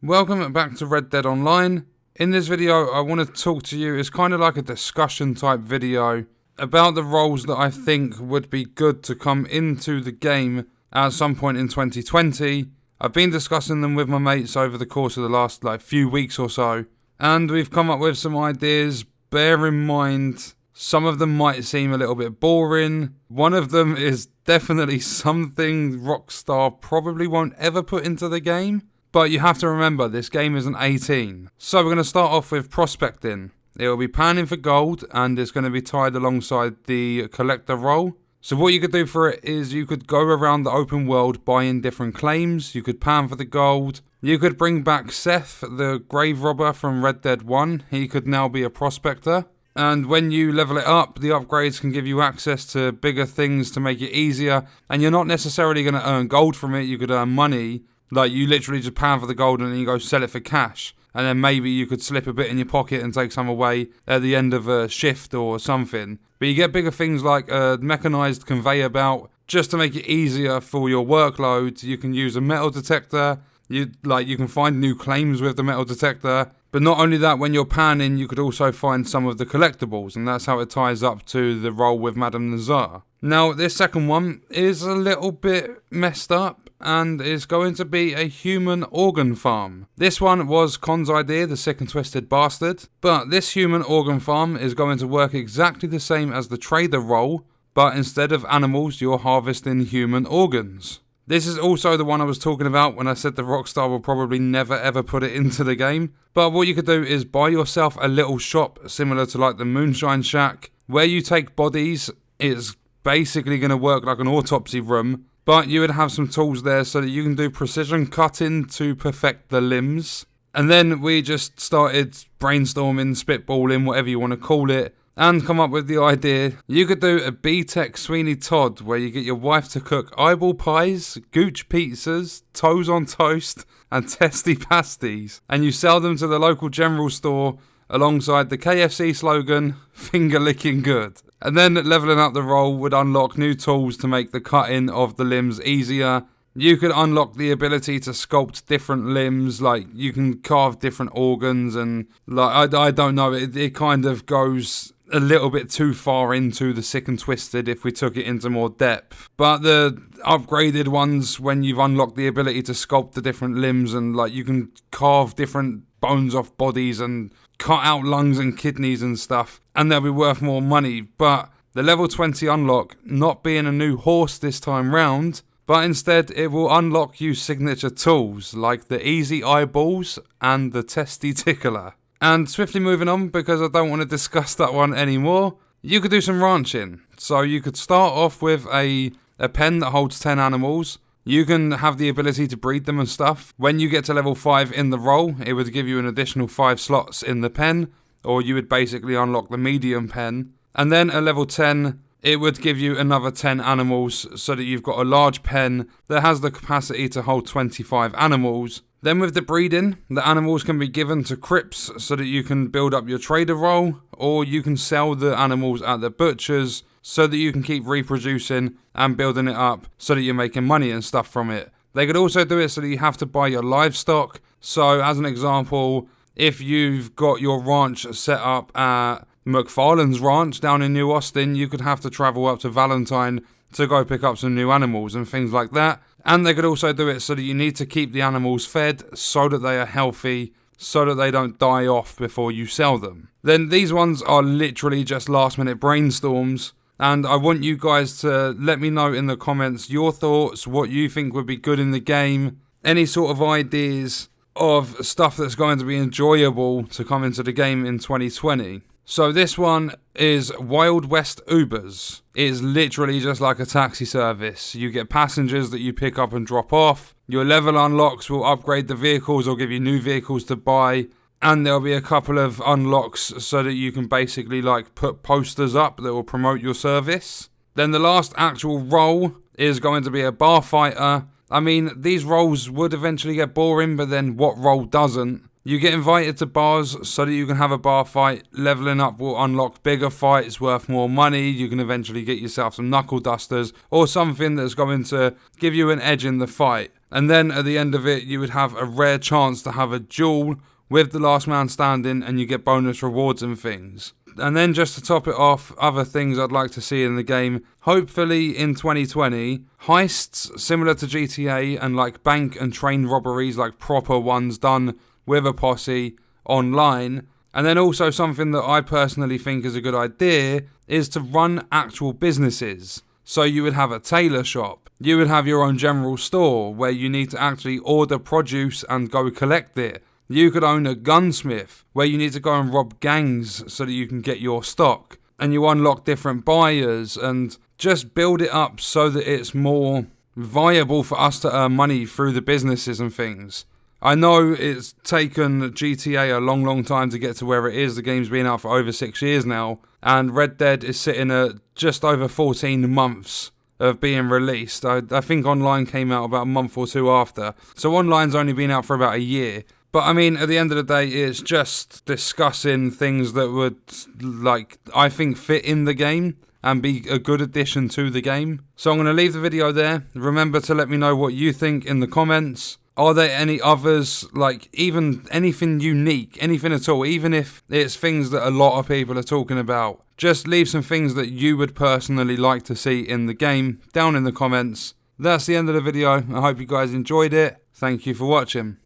Welcome back to Red Dead Online. In this video I want to talk to you, it's kind of like a discussion type video about the roles that I think would be good to come into the game at some point in 2020. I've been discussing them with my mates over the course of the last few weeks or so, and we've come up with some ideas. Bear in mind, some of them might seem a little bit boring. One of them is definitely something Rockstar probably won't ever put into the game. But you have to remember, this game isn't 18. So we're going to start off with prospecting. It will be panning for gold, and it's going to be tied alongside the collector role. So what you could do for it is you could go around the open world buying different claims. You could pan for the gold. You could bring back Seth, the grave robber from Red Dead 1. He could now be a prospector. And when you level it up, the upgrades can give you access to bigger things to make it easier. And you're not necessarily going to earn gold from it. You could earn money. Like, you literally just pound for the gold and then you go sell it for cash. And then maybe you could slip a bit in your pocket and take some away at the end of a shift or something. But you get bigger things like a mechanized conveyor belt. Just to make it easier for your workload, you can use a metal detector. You can find new claims with the metal detector. But not only that, when you're panning, you could also find some of the collectibles. And that's how it ties up to the role with Madame Nazar. Now, this second one is a little bit messed up. And is going to be a human organ farm. This one was Con's idea, the sick and twisted bastard. But this human organ farm is going to work exactly the same as the trader role, but instead of animals, you're harvesting human organs. This is also the one I was talking about when I said the Rockstar will probably never ever put it into the game. But what you could do is buy yourself a little shop similar to like the Moonshine Shack, where you take bodies. It's basically going to work like an autopsy room. But you would have some tools there so that you can do precision cutting to perfect the limbs. And then we just started brainstorming, spitballing, whatever you want to call it, and come up with the idea. You could do a B-Tech Sweeney Todd, where you get your wife to cook eyeball pies, gooch pizzas, toes on toast, and testy pasties. And you sell them to the local general store alongside the KFC slogan, finger licking good. And then leveling up the role would unlock new tools to make the cutting of the limbs easier. You could unlock the ability to sculpt different limbs, like you can carve different organs, and I don't know, it kind of goes a little bit too far into the sick and twisted if we took it into more depth. But the upgraded ones, when you've unlocked the ability to sculpt the different limbs and you can carve different bones off bodies and cut out lungs and kidneys and stuff, and they'll be worth more money. But the level 20 unlock not being a new horse this time round, but instead it will unlock you signature tools like the easy eyeballs and the testy tickler. And swiftly moving on, because I don't want to discuss that one anymore, you could do some ranching. So you could start off with a pen that holds 10 animals. You can have the ability to breed them and stuff. When you get to level 5 in the role, it would give you an additional 5 slots in the pen, or you would basically unlock the medium pen. And then at level 10, it would give you another 10 animals, so that you've got a large pen that has the capacity to hold 25 animals. Then with the breeding, the animals can be given to crypts so that you can build up your trader role, or you can sell the animals at the butchers so that you can keep reproducing and building it up so that you're making money and stuff from it. They could also do it so that you have to buy your livestock. So as an example, if you've got your ranch set up at McFarlane's ranch down in New Austin, you could have to travel up to Valentine to go pick up some new animals and things like that. And they could also do it so that you need to keep the animals fed so that they are healthy, so that they don't die off before you sell them. Then these ones are literally just last minute brainstorms. And I want you guys to let me know in the comments your thoughts, what you think would be good in the game, any sort of ideas of stuff that's going to be enjoyable to come into the game in 2020. So this one is Wild West Ubers. It's literally just like a taxi service. You get passengers that you pick up and drop off. Your level unlocks will upgrade the vehicles or give you new vehicles to buy. And there'll be a couple of unlocks so that you can basically put posters up that will promote your service. Then the last actual role is going to be a bar fighter. I mean, these roles would eventually get boring, but then what role doesn't? You get invited to bars so that you can have a bar fight. Leveling up will unlock bigger fights worth more money. You can eventually get yourself some knuckle dusters or something that's going to give you an edge in the fight. And then at the end of it, you would have a rare chance to have a duel with the last man standing, and you get bonus rewards and things. And then just to top it off, other things I'd like to see in the game, hopefully in 2020, heists similar to GTA and like bank and train robberies, like proper ones done with a posse online. And then also something that I personally think is a good idea is to run actual businesses. So you would have a tailor shop, you would have your own general store where you need to actually order produce and go collect it. You could own a gunsmith where you need to go and rob gangs so that you can get your stock. And you unlock different buyers and just build it up so that it's more viable for us to earn money through the businesses and things. I know it's taken GTA a long time to get to where it is. The game's been out for over 6 years now. And Red Dead is sitting at just over 14 months of being released. I think online came out about a month or two after. So online's only been out for about a year. But I mean, at the end of the day, it's just discussing things that would, like, I think fit in the game and be a good addition to the game. So I'm going to leave the video there. Remember to let me know what you think in the comments. Are there any others, like even anything unique, anything at all, even if it's things that a lot of people are talking about? Just leave some things that you would personally like to see in the game down in the comments. That's the end of the video. I hope you guys enjoyed it. Thank you for watching.